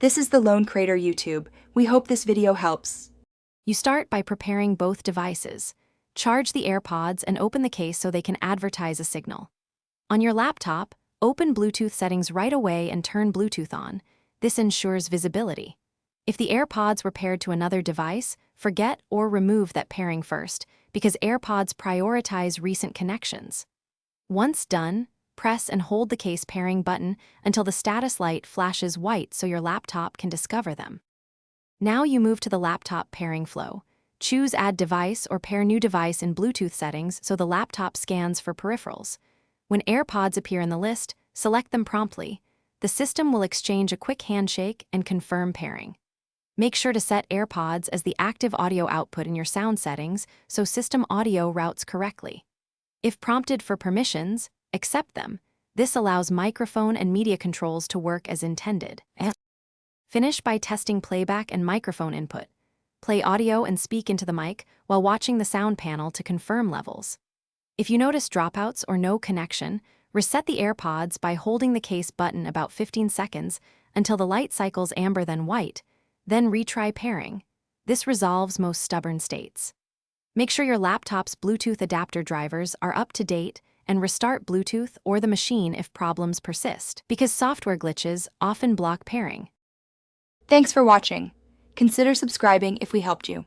This is the Lone Crater YouTube. We hope this video helps. You start by preparing both devices. Charge the AirPods and open the case so they can advertise a signal. On your laptop, open Bluetooth settings right away and turn Bluetooth on. This ensures visibility. If the AirPods were paired to another device, forget or remove that pairing first, because AirPods prioritize recent connections. Once done, press and hold the case pairing button until the status light flashes white so your laptop can discover them. Now you move to the laptop pairing flow. Choose Add Device or Pair New Device in Bluetooth settings so the laptop scans for peripherals. When AirPods appear in the list, select them promptly. The system will exchange a quick handshake and confirm pairing. Make sure to set AirPods as the active audio output in your sound settings so system audio routes correctly. If prompted for permissions, accept them. This allows microphone and media controls to work as intended. Finish by testing playback and microphone input. Play audio and speak into the mic while watching the sound panel to confirm levels. If you notice dropouts or no connection, reset the AirPods by holding the case button about 15 seconds until the light cycles amber then white, then retry pairing. This resolves most stubborn states. Make sure your laptop's Bluetooth adapter drivers are up to date and restart Bluetooth or the machine if problems persist, because software glitches often block pairing. Thanks for watching. Consider subscribing if we helped you.